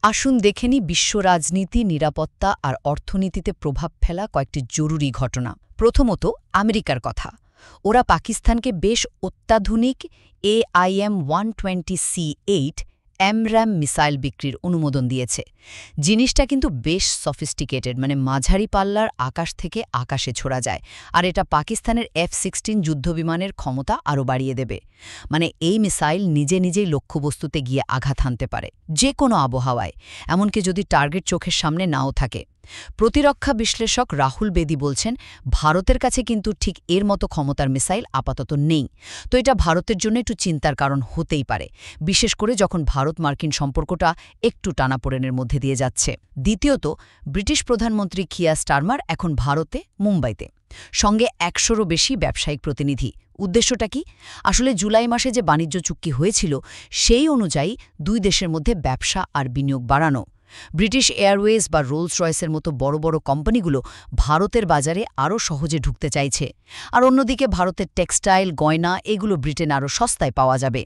আসুন দেখে নিই বিশ্ব রাজনীতি, নিরাপত্তা আর অর্থনীতিতে প্রভাব ফেলা কয়েকটি জরুরি ঘটনা। প্রথমত আমেরিকার কথা। ওরা পাকিস্তানকে বেশ অত্যাধুনিক AIM-120C8 AMRAAM মিসাইল বিক্রির অনুমোদন দিয়েছে। জিনিসটা কিন্তু বেশ সফিস্টিকেটেড, মানে মাঝারি পাল্লার, আকাশ থেকে আকাশে ছোড়া যায়। আর এটা পাকিস্তানের F-16 যুদ্ধবিমানের ক্ষমতা আরও বাড়িয়ে দেবে। মানে এই মিসাইল নিজে নিজেই লক্ষ্যবস্তুতে গিয়ে আঘাত হানতে পারে, যে কোনো আবহাওয়ায়, এমনকি যদি টার্গেট চোখের সামনে নাও থাকে। প্রতিরক্ষা বিশ্লেষক রাহুল বেদি বলছেন, ভারতের কাছে কিন্তু ঠিক এর মতো ক্ষমতার মিসাইল আপাতত নেই। তো এটা ভারতের জন্য একটু চিন্তার কারণ হতেই পারে, বিশেষ করে যখন ভারত মার্কিন সম্পর্কটা একটু টানাপোড়েনের মধ্যে দিয়ে যাচ্ছে। দ্বিতীয়ত, ব্রিটিশ প্রধানমন্ত্রী কিয়ার স্টারমার এখন ভারতে, মুম্বাইতে, সঙ্গে 100রও বেশি ব্যবসায়িক প্রতিনিধি। উদ্দেশ্যটা কি? আসলে জুলাই মাসে যে বাণিজ্য চুক্তি হয়েছিল, সেই অনুযায়ী দুই দেশের মধ্যে ব্যবসা আর বিনিয়োগ বাড়ানো। ব্রিটিশ এয়ারওয়েজ বা রোলস রয়েসের মতো বড় বড় কোম্পানিগুলো ভারতের বাজারে আরও সহজে ঢুকতে চাইছে। আর অন্যদিকে ভারতের টেক্সটাইল, গয়না, এগুলো ব্রিটেন আরও সস্তায় পাওয়া যাবে।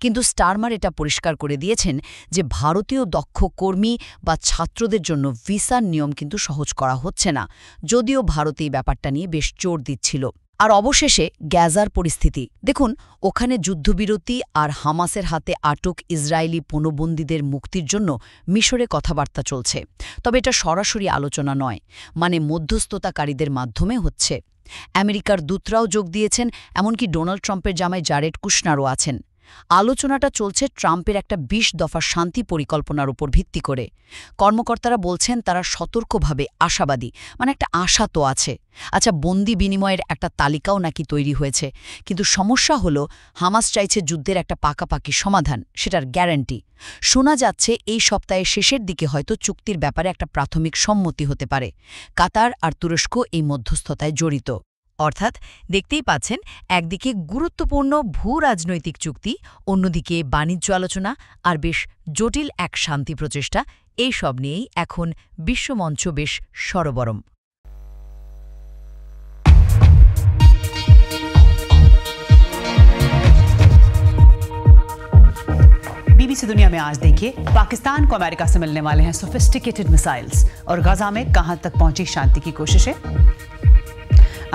কিন্তু স্টারমার এটা পরিষ্কার করে দিয়েছেন যে ভারতীয় দক্ষ কর্মী বা ছাত্রদের জন্য ভিসার নিয়ম কিন্তু সহজ করা হচ্ছে না, যদিও ভারত এই ব্যাপারটা নিয়ে বেশ জোর দিচ্ছিল। আর অবশেষে গাজার পরিস্থিতি দেখুন। ওখানে যুদ্ধবিরতি আর হামাসের হাতে আটক ইসরায়েলি পণবন্দীদের মুক্তির জন্য মিশরে কথাবার্তা চলছে। তবে এটা সরাসরি আলোচনা নয়, মানে মধ্যস্থতাকারীদের মাধ্যমে হচ্ছে। আমেরিকার দূতরাও যোগ দিয়েছেন, এমনকি ডোনাল্ড ট্রাম্পের জামাই জারেড কুশনারও আছেন। আলোচনাটা চলছে ট্রাম্পের একটা 20 দফা শান্তি পরিকল্পনার উপর ভিত্তি করে। কর্মকর্তারা বলছেন তারা সতর্কভাবে আশাবাদী, মানে একটা আশা তো আছে। আচ্ছা, বন্দি বিনিময়ের একটা তালিকাও নাকি তৈরি হয়েছে, কিন্তু সমস্যা হলো হামাস চাইছে যুদ্ধের একটা পাকাপাকি সমাধান, সেটার গ্যারান্টি। শোনা যাচ্ছে এই সপ্তাহের শেষের দিকে হয়তো চুক্তির ব্যাপারে একটা প্রাথমিক সম্মতি হতে পারে। কাতার আর তুরস্ক এই মধ্যস্থতায় জড়িত। অর্থাৎ দেখতেই পাচ্ছেন, একদিকে গুরুত্বপূর্ণ ভূ-রাজনৈতিক চুক্তি, অন্যদিকে বাণিজ্য আলোচনা আর বেশ জটিল এক শান্তি প্রচেষ্টা। এই সব নিয়েই এখন বিশ্বমঞ্চ বেশ সরগরম। बीबीसी दुनिया में आज देखिए, पाकिस्तान को अमेरिका से मिलने वाले हैं सोफिस्टिकेटेड मिसाइल्स और गजा में कहां तक पहुंची शांति की कोशिशें।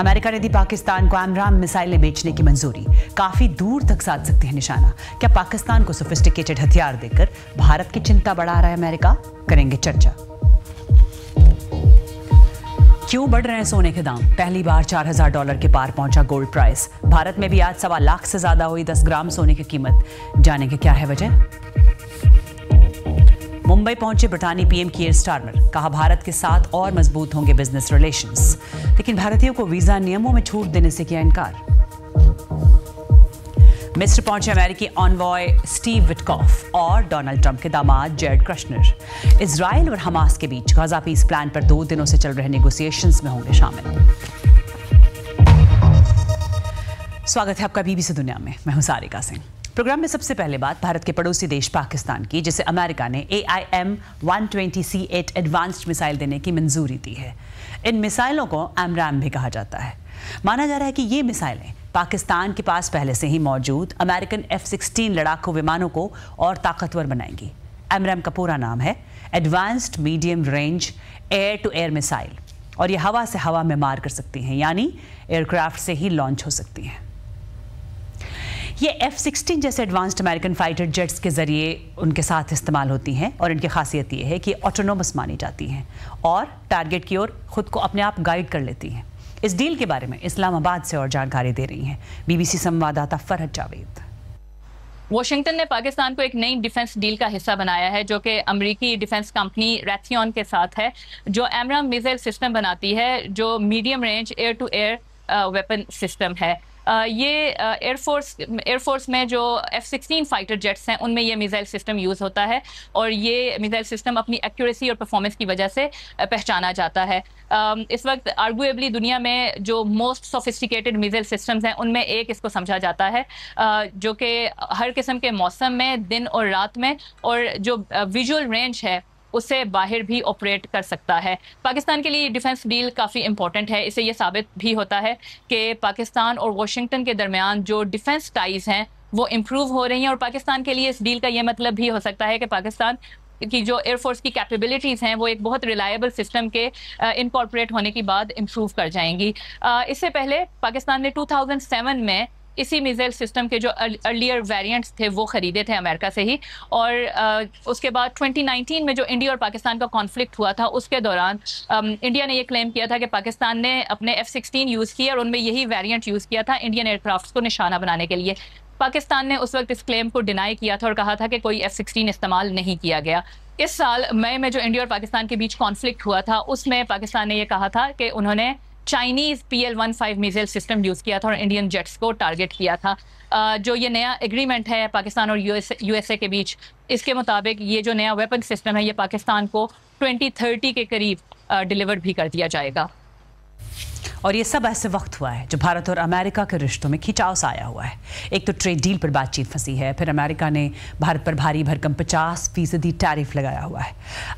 अमेरिका ने दी पाकिस्तान को AMRAAM मिसाइलें बेचने की मंजूरी, काफी दूर तक साध सकती है निशाना। क्या पाकिस्तान को सोफिस्टिकेटेड हथियार देकर भारत की चिंता बढ़ा रहा है अमेरिका? करेंगे चर्चा। क्यों बढ़ रहे हैं सोने के दाम? पहली बार $4000 के पार पहुंचा गोल्ड प्राइस। भारत में भी आज 1.25 लाख से ज्यादा हुई 10 ग्राम सोने की कीमत। जानेंगे क्या है वजह। मुंबई पहुंचे ब्रिटानी पीएम कियर स्टारमर, कहा भारत के साथ और मजबूत होंगे बिजनेस रिलेशंस, लेकिन भारतीयों को वीजा नियमों में छूट देने से किया इनकार। मिस्र पहुंचे अमेरिकी ऑनवॉय स्टीव विटकॉफ और डोनाल्ड ट्रंप के दामाद जेरेड कुशनर। इजराइल और हमास के बीच गाजा पीस प्लान पर 2 दिनों से चल रहे नेगोशिएशंस में होंगे शामिल। स्वागत है आपका बीबीसी दुनिया में, मैं हूं सारिका सिंह। प्रोग्राम में सबसे पहले बात भारत के पड़ोसी देश पाकिस्तान की, जिसे अमेरिका ने AIM-120C8 एडवांस्ड मिसाइल देने की मंजूरी दी है। इन मिसाइलों को AMRAAM भी कहा जाता है। माना जा रहा है कि ये मिसाइलें पाकिस्तान के पास पहले से ही मौजूद अमेरिकन F-16 लड़ाकू विमानों को और ताकतवर बनाएंगी। AMRAAM का पूरा नाम है advanced medium range air to air missile, और ये हवा से हवा में मार कर सकती हैं, यानी एयरक्राफ्ट से ही लॉन्च हो सकती हैं। ये F-16 जैसे एडवांस्ड अमेरिकन फाइटर जेट्स के जरिए उनके साथ इस्तेमाल होती हैं, और इनकी खासियत ये है कि ऑटोनोमस मानी जाती हैं और टारगेट की ओर खुद को अपने आप गाइड कर लेती हैं। इस डील के बारे में इस्लामाबाद से और जानकारी दे रही हैं बीबीसी संवाददाता फरहत जावेद। वॉशिंगटन ने पाकिस्तान को एक नई डिफेंस डील का हिस्सा बनाया है, जो कि अमेरिकी डिफेंस कंपनी रैथियन के साथ है, जो AMRAAM मिसाइल सिस्टम बनाती है, जो medium range air to air weapon system है। ये एयरफोर्स में जो F-16 फाइटर जेट्स हैं, उनमें ये मिसाइल सिस्टम यूज़ होता है, और ये मिसाइल सिस्टम अपनी एक्यूरेसी और परफॉर्मेंस की वजह से पहचाना जाता है। इस वक्त आर्गुएबली दुनिया में जो मोस्ट सोफिस्टिकेटेड मिसाइल सिस्टम्स हैं, उनमें एक इसको समझा जाता है, जो कि हर किस्म के मौसम में, दिन और रात में, और जो विजुअल रेंज है उससे बाहर भी ऑपरेट कर सकता है। पाकिस्तान के लिए डिफेंस डील काफ़ी इंपॉर्टेंट है। इससे ये साबित भी होता है कि पाकिस्तान और वॉशिंगटन के दरमियान जो डिफेंस टाइज़ हैं वो इम्प्रूव हो रही हैं, और पाकिस्तान के लिए इस डील का ये मतलब भी हो सकता है कि पाकिस्तान की जो एयरफोर्स की कैपेबिलिटीज़ हैं वो एक बहुत रिलायबल सिस्टम के इनकॉर्पोरेट होने के बाद इम्प्रूव कर जाएंगी। इससे पहले पाकिस्तान ने 2007 में इसी मिसाइल सिस्टम के जो अर्लियर वेरिएंट्स थे वो खरीदे थे अमेरिका से ही, और उसके बाद 2019 में जो इंडिया और पाकिस्तान का कॉन्फ्लिक्ट हुआ था उसके दौरान इंडिया ने ये क्लेम किया था कि पाकिस्तान ने अपने F-16 यूज़ किए और उनमें यही वेरिएंट यूज़ किया था इंडियन एयरक्राफ्ट को निशाना बनाने के लिए। पाकिस्तान ने उस वक्त इस क्लेम को डिनाई किया था और कहा था कि कोई F-16 इस्तेमाल नहीं किया गया। इस साल मई में जो इंडिया और पाकिस्तान के बीच कॉन्फ्लिक्ट हुआ था उसमें पाकिस्तान ने ये कहा था कि उन्होंने Chinese PL-15 missile system use किया था और इंडियन जेट्स को टारगेट किया था। जो ये नया एग्रीमेंट है पाकिस्तान और USA के बीच, इसके मुताबिक ये जो नया वेपन सिस्टम है ये पाकिस्तान को 2030 के करीब डिलीवर भी कर दिया जाएगा। और ये सब ऐसे वक्त हुआ है जो भारत और अमेरिका के रिश्तों में खिंचाव सा आया हुआ है। एक तो ट्रेड डील पर बातचीत फंसी है, फिर अमेरिका ने भारत पर भारी भरकम 50% टैरिफ लगाया हुआ है।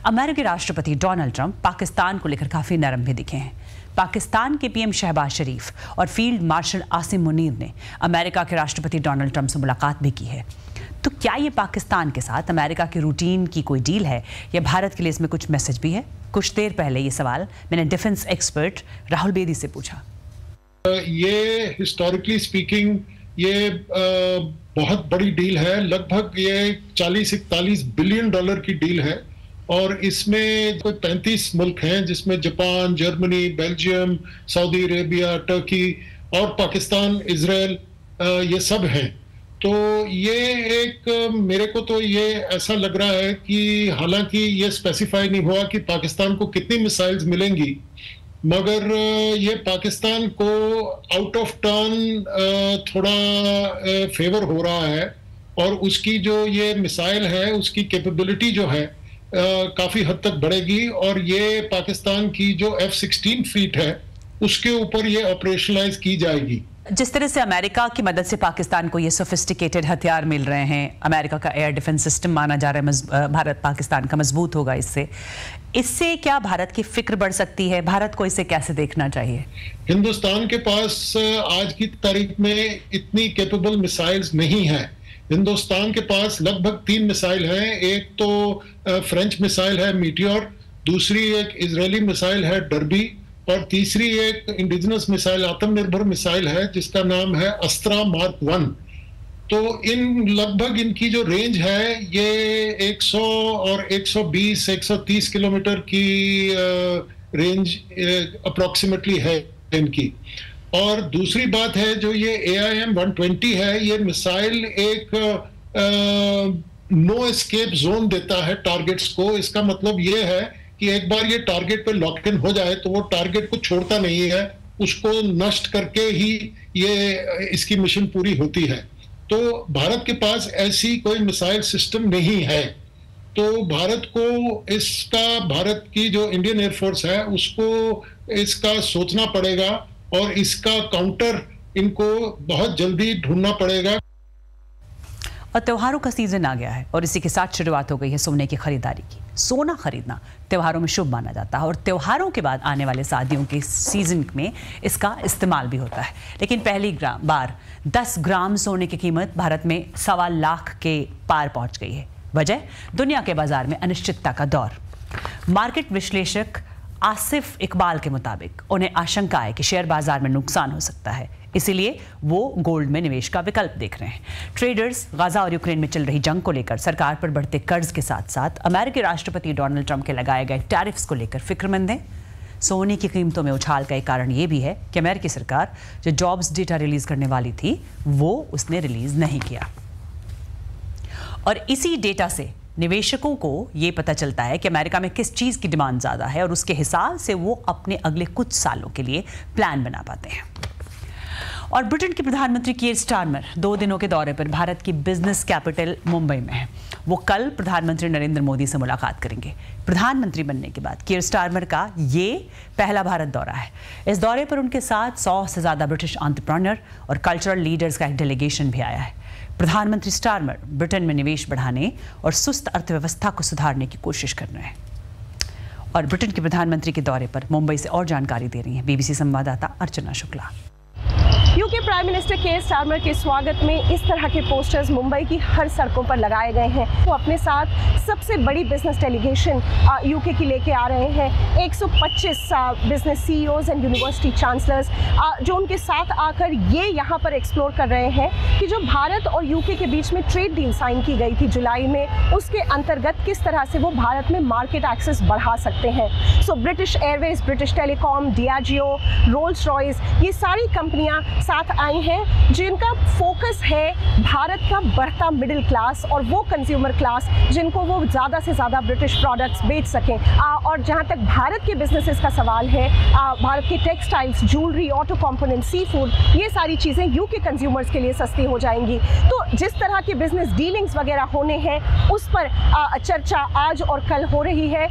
अमेरिकी राष्ट्रपति डोनाल्ड ट्रंप पाकिस्तान को लेकर काफ़ी नरम भी दिखे हैं। पाकिस्तान के PM शहबाज शरीफ और फील्ड मार्शल आसिम मुनीर ने अमेरिका के राष्ट्रपति डोनाल्ड ट्रंप से मुलाकात भी की है। तो क्या ये पाकिस्तान के साथ अमेरिका के रूटीन की कोई डील है या भारत के लिए इसमें कुछ मैसेज भी है? कुछ देर पहले ये सवाल मैंने डिफेंस एक्सपर्ट राहुल बेदी से पूछा। ये हिस्टोरिकली स्पीकिंग ये बहुत बड़ी डील है। लगभग ये 40-41 बिलियन डॉलर की डील है और इसमें कोई 35 मुल्क हैं जिसमें Japan, Germany, Belgium, Saudi Arabia, Turkey और पाकिस्तान, इजराइल, ये सब हैं। तो ये एक मेरे को तो ये ऐसा लग रहा है कि हालांकि ये स्पेसिफाई नहीं हुआ कि पाकिस्तान को कितनी मिसाइल्स मिलेंगी, मगर ये पाकिस्तान को आउट ऑफ टर्न थोड़ा फेवर हो रहा है और उसकी जो ये मिसाइल है उसकी कैपेबिलिटी जो है काफ़ी हद तक बढ़ेगी और ये पाकिस्तान की जो F-16 फ्लीट है उसके ऊपर ये ऑपरेशनलाइज की जाएगी। जिस तरह से अमेरिका की मदद से पाकिस्तान को ये सोफिस्टिकेटेड हथियार मिल रहे हैं, अमेरिका का एयर डिफेंस सिस्टम माना जा रहा है भारत पाकिस्तान का मजबूत होगा इससे क्या भारत की फिक्र बढ़ सकती है? भारत को इसे कैसे देखना चाहिए? हिंदुस्तान के पास आज की तारीख में इतनी कैपेबल मिसाइल्स नहीं है। हिंदुस्तान के पास लगभग 3 मिसाइल हैं। एक तो फ्रेंच मिसाइल है मीटियोर, दूसरी एक इजरायली मिसाइल है डर्बी और तीसरी एक इंडिजिनस मिसाइल, आत्मनिर्भर मिसाइल है जिसका नाम है अस्त्रा मार्क 1। तो इन लगभग इनकी जो रेंज है ये 100 और 120, 130 किलोमीटर की रेंज अप्रोक्सीमेटली है इनकी। और दूसरी बात है जो ये AIM-120 है, ये मिसाइल एक नो एस्केप जोन देता है टारगेट्स को। इसका मतलब ये है कि एक बार ये टारगेट पे लॉक इन हो जाए तो वो टारगेट को छोड़ता नहीं है, उसको नष्ट करके ही ये इसकी मिशन पूरी होती है। तो भारत के पास ऐसी कोई मिसाइल सिस्टम नहीं है। तो भारत को भारत की जो इंडियन एयरफोर्स है उसको इसका सोचना पड़ेगा और इसका काउंटर इनको बहुत जल्दी ढूंढना पड़ेगा। और त्योहारों का सीजन आ गया है और इसी के साथ शुरुआत हो गई है सोने की खरीदारी की। सोना खरीदना त्योहारों में शुभ माना जाता है और त्योहारों के बाद आने वाले शादियों के सीजन में इसका इस्तेमाल भी होता है। लेकिन पहली बार 10 ग्राम सोने की कीमत भारत में 1.25 लाख के पार पहुंच गई है। वजह दुनिया के बाजार में अनिश्चितता का दौर। मार्केट विश्लेषक आसिफ इकबाल के मुताबिक उन्हें आशंका है कि शेयर बाजार में नुकसान हो सकता है, इसीलिए वो गोल्ड में निवेश का विकल्प देख रहे हैं। ट्रेडर्स गाजा और यूक्रेन में चल रही जंग को लेकर, सरकार पर बढ़ते कर्ज के साथ साथ अमेरिकी राष्ट्रपति डोनाल्ड ट्रंप के लगाए गए टैरिफ्स को लेकर फिक्रमंद हैं। सोने की कीमतों में उछाल का एक कारण ये भी है कि अमेरिकी सरकार जो जॉब्स डेटा रिलीज करने वाली थी वो उसने रिलीज नहीं किया और इसी डेटा से निवेशकों को ये पता चलता है कि अमेरिका में किस चीज़ की डिमांड ज़्यादा है और उसके हिसाब से वो अपने अगले कुछ सालों के लिए प्लान बना पाते हैं। और ब्रिटेन के प्रधानमंत्री कीर स्टारमर 2 दिनों के दौरे पर भारत की बिजनेस कैपिटल मुंबई में है। वो कल प्रधानमंत्री नरेंद्र मोदी से मुलाकात करेंगे। प्रधानमंत्री बनने के बाद कीर स्टारमर का ये पहला भारत दौरा है। इस दौरे पर उनके साथ 100 से ज़्यादा ब्रिटिश एंटरप्रेन्योर और कल्चरल लीडर्स का एक डेलीगेशन भी आया है। प्रधानमंत्री स्टारमर ब्रिटेन में निवेश बढ़ाने और सुस्त अर्थव्यवस्था को सुधारने की कोशिश कर रहे हैं। और ब्रिटेन के प्रधानमंत्री के दौरे पर मुंबई से और जानकारी दे रही हैं BBC संवाददाता Archana Shukla. UK prime minister Keir Starmer के स्वागत में इस तरह के पोस्टर्स मुंबई की हर सड़कों पर लगाए गए हैं। वो अपने साथ सबसे बड़ी बिजनेस डेलीगेशन यूके की लेके आ रहे हैं। 125 business CEOs and university chancellors जो उनके साथ आकर ये यहाँ पर एक्सप्लोर कर रहे हैं कि जो भारत और यूके के बीच में ट्रेड डील साइन की गई थी जुलाई में, उसके अंतर्गत किस तरह से वो भारत में मार्केट एक्सेस बढ़ा सकते हैं। So British Airways, British telecom, Diageo, Rolls Royce, ये सारी कंपनियां साथ आई हैं जिनका फोकस है भारत का बढ़ता मिडिल क्लास और वो कंज्यूमर क्लास जिनको वो ज़्यादा से ज़्यादा ब्रिटिश प्रोडक्ट्स बेच सकें। और जहाँ तक भारत के बिजनेसेस का सवाल है, भारत के textiles, jewellery, auto component, sea food, ये सारी चीज़ें यूके कंज्यूमर्स के लिए सस्ती हो जाएंगी। तो जिस तरह की बिजनेस डीलिंग्स वगैरह होने हैं उस पर चर्चा आज और कल हो रही है।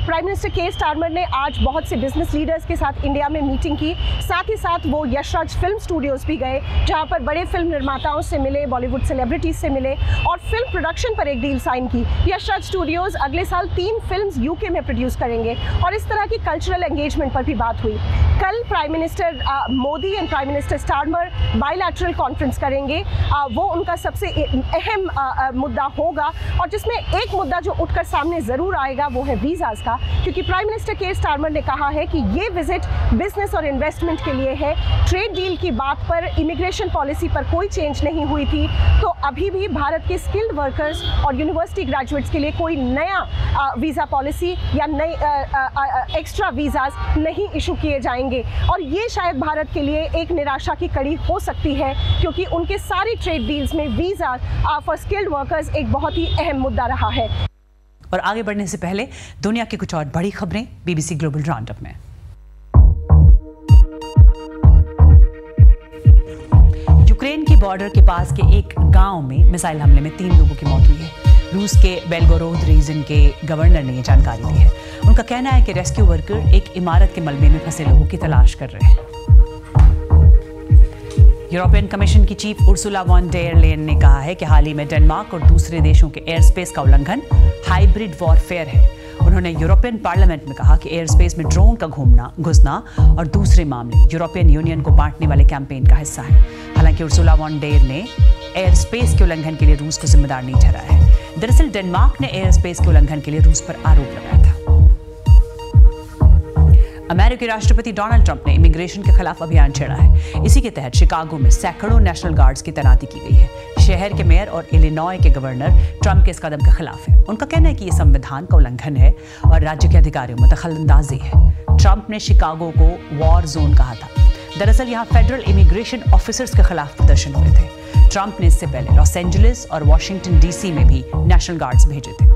प्राइम मिनिस्टर केयर स्टारमर ने आज बहुत से बिजनेस लीडर्स के साथ इंडिया में मीटिंग की। साथ ही साथ वो यशराज फिल्म स्टूडियोज भी गए जहां पर बड़े फिल्म निर्माताओं से मिले, बॉलीवुड सेलिब्रिटीज से मिले और फिल्म प्रोडक्शन पर एक डील साइन की। यशराज स्टूडियोज अगले साल 3 फिल्म्स यूके में प्रोड्यूस करेंगे और इस तरह की कल्चरल एंगेजमेंट पर भी बात हुई। कल prime minister Modi and prime minister Starmer bilateral conference करेंगे। वो उनका सबसे अहम मुद्दा होगा और जिसमें एक मुद्दा जो उठकर सामने ज़रूर आएगा वो है वीज़ाज़ का, क्योंकि प्राइम मिनिस्टर केयर स्टारमर ने कहा है कि ये विजिट बिजनेस और इन्वेस्टमेंट के लिए है। ट्रेड डील की बात पर, इमिग्रेशन पॉलिसी पर कोई चेंज नहीं हुई थी, तो अभी भी भारत के स्किल्ड वर्कर्स और यूनिवर्सिटी ग्रेजुएट्स के लिए कोई नया वीज़ा पॉलिसी या नई एक्स्ट्रा वीज़ाज नहीं इशू किए जाएंगे। और ये शायद भारत के लिए एक निराशा की कड़ी हो सकती है, क्योंकि उनके सारी ट्रेड डील्स में वीज़ा फॉर स्किल्ड वर्कर्स एक बहुत ही अहम मुद्दा रहा है। और आगे बढ़ने से पहले दुनिया की कुछ और बड़ी खबरें बीबीसी ग्लोबल राउंडअप में। यूक्रेन की बॉर्डर के पास के एक गांव में मिसाइल हमले में 3 लोगों की मौत हुई है। रूस के बेलगोरोद रीजन के गवर्नर ने यह जानकारी दी है। उनका कहना है कि रेस्क्यू वर्कर एक इमारत के मलबे में फंसे लोगों की तलाश कर रहे हैं। यूरोपियन कमीशन की chief Ursula von der Leyen ने कहा है कि हाल ही में डेनमार्क और दूसरे देशों के एयर स्पेस का उल्लंघन हाइब्रिड वॉरफेयर है। उन्होंने यूरोपियन पार्लियामेंट में कहा कि एयर स्पेस में ड्रोन का घुसना और दूसरे मामले यूरोपियन यूनियन को बांटने वाले कैंपेन का हिस्सा है। हालांकि उर्सुला वॉन डेर ने एयर स्पेस के उल्लंघन के लिए रूस को जिम्मेदार नहीं ठहराया है। दरअसल डेनमार्क ने एयर स्पेस के उल्लंघन के लिए रूस पर आरोप लगाया था। अमेरिकी राष्ट्रपति डोनाल्ड ट्रंप ने इमिग्रेशन के खिलाफ अभियान छेड़ा है। इसी के तहत शिकागो में सैकड़ों नेशनल गार्ड्स की तैनाती की गई है। शहर के मेयर और इलिनॉय के गवर्नर ट्रंप के इस कदम के खिलाफ है। उनका कहना है कि यह संविधान का उल्लंघन है और राज्य के अधिकारियों में दखलंदाजी है। ट्रंप ने शिकागो को वॉर जोन कहा था। दरअसल यहाँ फेडरल इमिग्रेशन ऑफिसर्स के खिलाफ प्रदर्शन हुए थे। ट्रंप ने इससे पहले लॉस एंजलिस और वॉशिंगटन डीसी में भी नेशनल गार्ड्स भेजे थे।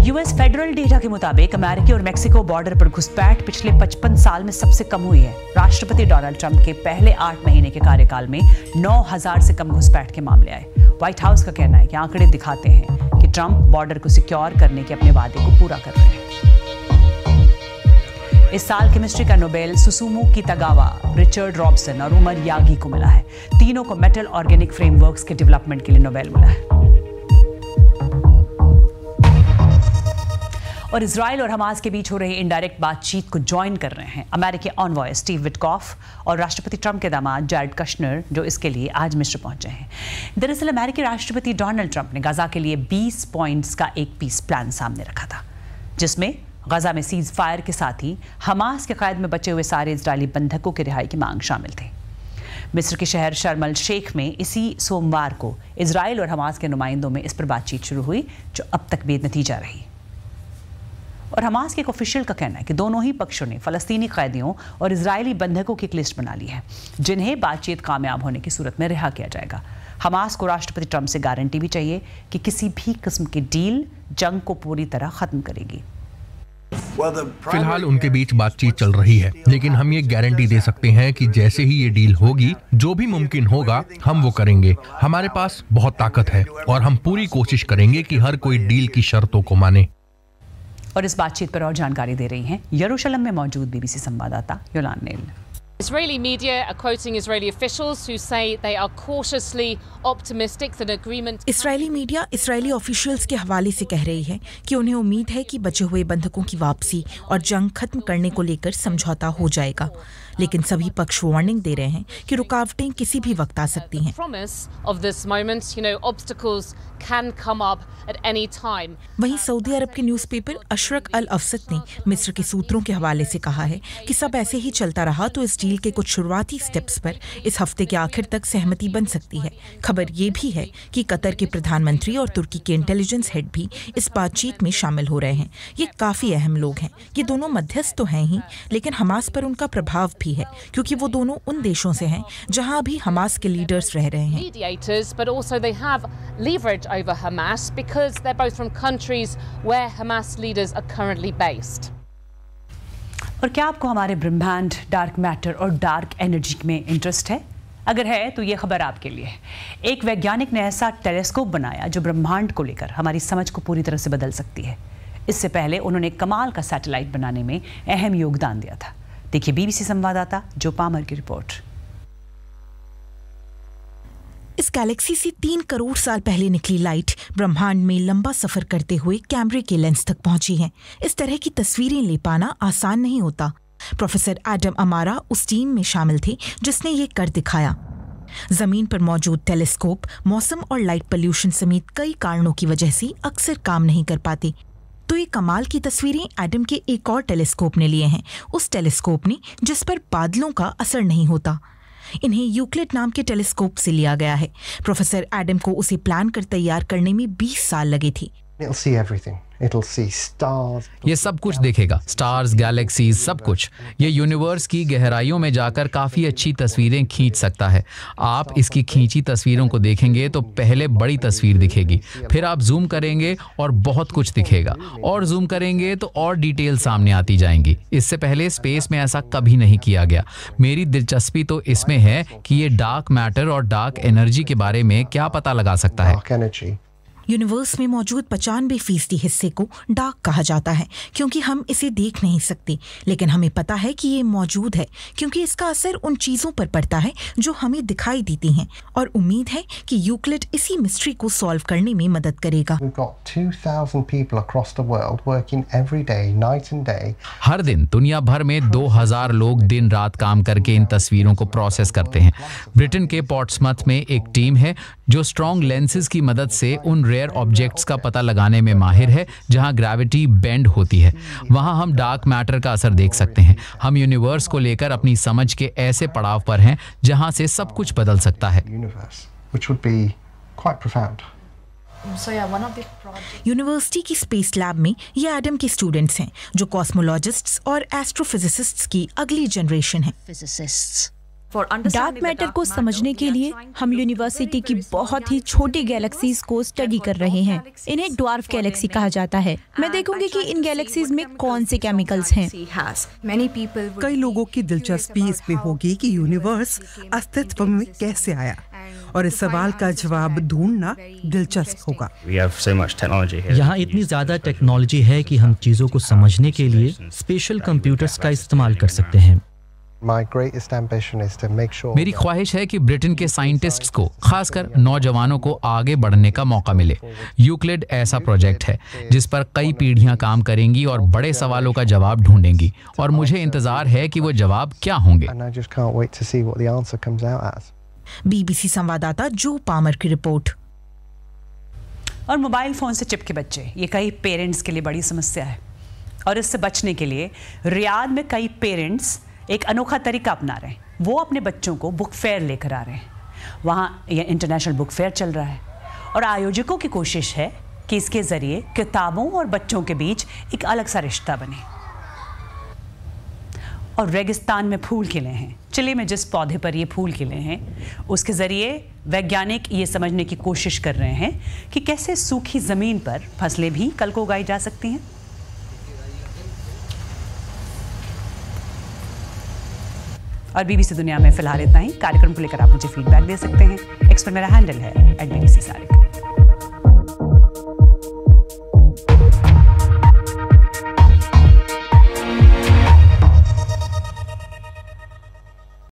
यूएस फेडरल डेटा के मुताबिक अमेरिकी और मेक्सिको बॉर्डर पर घुसपैठ पिछले 55 साल में सबसे कम हुई है। राष्ट्रपति डोनाल्ड ट्रंप के पहले 8 महीने के कार्यकाल में 9,000 से कम घुसपैठ के मामले आए। व्हाइट हाउस का कहना है कि आंकड़े दिखाते हैं कि ट्रंप बॉर्डर को सिक्योर करने के अपने वादे को पूरा कर रहे हैं। इस साल केमिस्ट्री का नोबेल सुसुमु कितागावा, रिचर्ड रॉबसन और उमर यागी को मिला है। तीनों को मेटल ऑर्गेनिक फ्रेमवर्क्स के डेवलपमेंट के लिए नोबेल मिला है। और इजराइल और हमास के बीच हो रही इनडायरेक्ट बातचीत को ज्वाइन कर रहे हैं अमेरिकी ऑनवॉय स्टीव विटकॉफ और राष्ट्रपति ट्रंप के दामाद जैरेड कश्नर, जो इसके लिए आज मिस्र पहुंचे हैं। दरअसल अमेरिकी राष्ट्रपति डोनाल्ड ट्रंप ने गाजा के लिए 20 पॉइंट्स का एक पीस प्लान सामने रखा था, जिसमें गाजा में सीज फायर के साथ ही हमास के कैद में बचे हुए सारे इजरायली बंधकों की रिहाई की मांग शामिल थी। मिस्र के शहर शर्म अल शेख में इसी सोमवार को इजराइल और हमास के नुमाइंदों में इस पर बातचीत शुरू हुई, जो अब तक बेनतीजा रही। और हमास के एक ऑफिशियल का कहना है कि दोनों ही पक्षों ने फलस्तीनी कैदियों और इजरायली बंधकों की एक लिस्ट बना ली है, जिन्हें बातचीत कामयाब होने की सूरत में रिहा किया जाएगा। हमास को राष्ट्रपति ट्रंप से गारंटी भी चाहिए कि किसी भी किस्म की डील जंग को पूरी तरह खत्म करेगी। फिलहाल उनके बीच बातचीत चल रही है, लेकिन हम ये गारंटी दे सकते हैं कि जैसे ही ये डील होगी, जो भी मुमकिन होगा हम वो करेंगे। हमारे पास बहुत ताकत है और हम पूरी कोशिश करेंगे कि हर कोई डील की शर्तों को माने। और इस बातचीत पर और जानकारी दे रही हैं यरूशलेम में मौजूद बीबीसी संवाददाता योलान nail. Israeli media are quoting Israeli officials who say they are cautiously optimistic that agreement. Israeli media Israeli officials के हवाले से कह रही है कि उन्हें उम्मीद है कि बचे हुए बंधकों की वापसी और जंग खत्म करने को लेकर समझौता हो जाएगा, लेकिन सभी पक्ष वार्निंग दे रहे हैं कि रुकावटें किसी भी वक्त आ सकती हैं। वहीं सऊदी अरब के न्यूज़पेपर अशरक अल अवसत ने मिस्र के सूत्रों के हवाले से कहा है कि सब ऐसे ही चलता रहा तो इस डील के कुछ शुरुआती स्टेप्स पर इस हफ्ते के आखिर तक सहमति बन सकती है। खबर ये भी है कि कतर के प्रधानमंत्री और तुर्की के इंटेलिजेंस हेड भी इस बातचीत में शामिल हो रहे हैं। ये काफी अहम लोग हैं। ये दोनों मध्यस्थ तो हैं ही, लेकिन हमास पर उनका प्रभाव भी है, क्योंकि वो दोनों उन देशों से हैं जहां अभी हमास के लीडर्स रह रहे हैं। Because they're both from countries where Hamas leaders are currently based. और क्या आपको हमारे ब्रह्मांड, डार्क मैटर और डार्क एनर्जी में इंटरेस्ट है? अगर है तो ये खबर आपके लिए है। एक वैज्ञानिक ने ऐसा टेलीस्कोप बनाया जो ब्रह्मांड को लेकर हमारी समझ को पूरी तरह से बदल सकती है। इससे पहले उन्होंने कमाल का सैटेलाइट बनाने में अहम योगदान दिया था। देखिए बीबीसी संवाददाता जो पामर की रिपोर्ट। इस गैलेक्सी से 3 करोड़ साल पहले निकली लाइट ब्रह्मांड में लंबा सफर करते हुए कैमरे के लेंस तक पहुंची है। इस तरह की तस्वीरें ले पाना आसान नहीं होता। प्रोफेसर एडम अमारा उस टीम में शामिल थे जिसने ये कर दिखाया। जमीन पर मौजूद टेलीस्कोप मौसम और लाइट पोल्यूशन समेत कई कारणों की वजह से अक्सर काम नहीं कर पाते। तो ये कमाल की तस्वीरें एडम के एक और टेलीस्कोप ने लिए हैं, उस टेलीस्कोप ने जिस पर बादलों का असर नहीं होता। इन्हें यूक्लिड नाम के टेलीस्कोप से लिया गया है। प्रोफेसर एडम को उसे प्लान कर तैयार करने में 20 साल लगे थे। ये सब कुछ देखेगा, स्टार्स, गैलेक्सीज, सब कुछ। ये यूनिवर्स की गहराइयों में जाकर काफी अच्छी तस्वीरें खींच सकता है। आप इसकी खींची तस्वीरों को देखेंगे तो पहले बड़ी तस्वीर दिखेगी, फिर आप जूम करेंगे और बहुत कुछ दिखेगा, और जूम करेंगे तो और डिटेल सामने आती जाएंगी। इससे पहले स्पेस में ऐसा कभी नहीं किया गया। मेरी दिलचस्पी तो इसमें है कि ये डार्क मैटर और डार्क एनर्जी के बारे में क्या पता लगा सकता है। यूनिवर्स में मौजूद 95% हिस्से को डार्क कहा जाता है क्योंकि हम इसे देख नहीं सकते, लेकिन हमें पता है कि ये मौजूद है क्योंकि इसका असर उन चीजों पर पड़ता है जो हमें दिखाई देती हैं, और उम्मीद है कि यूक्लिड इसी मिस्ट्री को सॉल्व करने में मदद करेगा। हर दिन दुनिया भर में 2000 लोग दिन रात काम करके इन तस्वीरों को प्रोसेस करते हैं। ब्रिटेन के पोर्ट्समथ में एक टीम है जो स्ट्रॉन्ग लेंसेज की मदद से उन रेयर ऑब्जेक्ट्स का पता लगाने में माहिर है जहां ग्रेविटी बेंड होती है। वहां हम डार्क मैटर का असर देख सकते हैं। हम यूनिवर्स को लेकर अपनी समझ के ऐसे पड़ाव पर हैं जहां से सब कुछ बदल सकता है। यूनिवर्सिटी की स्पेस लैब में ये एडम के स्टूडेंट्स हैं जो कॉस्मोलॉजिस्ट्स और एस्ट्रोफिजिसिस्ट्स की अगली जनरेशन है। डार्क मैटर को समझने के लिए हम यूनिवर्सिटी की बहुत ही छोटी गैलेक्सीज को स्टडी कर रहे हैं। इन्हें ड्वार्फ गैलेक्सी कहा जाता है। मैं देखूंगी कि इन गैलेक्सीज में कौन से केमिकल्स हैं। कई लोगों की दिलचस्पी इसमें होगी कि यूनिवर्स अस्तित्व में कैसे आया, और इस सवाल का जवाब ढूंढना दिलचस्प होगा। यहाँ इतनी ज्यादा टेक्नोलॉजी है कि हम चीजों को समझने के लिए स्पेशल कंप्यूटर्स का इस्तेमाल कर सकते हैं। मेरी ख्वाहिश है कि ब्रिटेन के साइंटिस्ट्स को, खासकर नौजवानों को आगे बढ़ने का मौका मिले। यूक्लिड ऐसा प्रोजेक्ट है जिस पर कई पीढ़ियां काम करेंगी और बड़े सवालों का जवाब ढूंढेंगी, और मुझे इंतजार है कि वो जवाब क्या होंगे। बीबीसी संवाददाता जो पामर की रिपोर्ट। और मोबाइल फोन से चिपके बच्चे, ये कई पेरेंट्स के लिए बड़ी समस्या है, और इससे बचने के लिए रियाद में कई पेरेंट्स एक अनोखा तरीका अपना रहे हैं। वो अपने बच्चों को बुक फेयर लेकर आ रहे हैं। वहाँ यह इंटरनेशनल बुक फेयर चल रहा है, और आयोजकों की कोशिश है कि इसके जरिए किताबों और बच्चों के बीच एक अलग सा रिश्ता बने। और रेगिस्तान में फूल खिले हैं, चिली में जिस पौधे पर ये फूल खिले हैं, उसके जरिए वैज्ञानिक ये समझने की कोशिश कर रहे हैं कि कैसे सूखी जमीन पर फसलें भी कल को उगाई जा सकती हैं। और बीबीसी दुनिया में फिलहाल इतना ही। कार्यक्रम को लेकर आप मुझे फीडबैक दे सकते हैं। एक्स पर मेरा हैंडल है @BBC Sarik।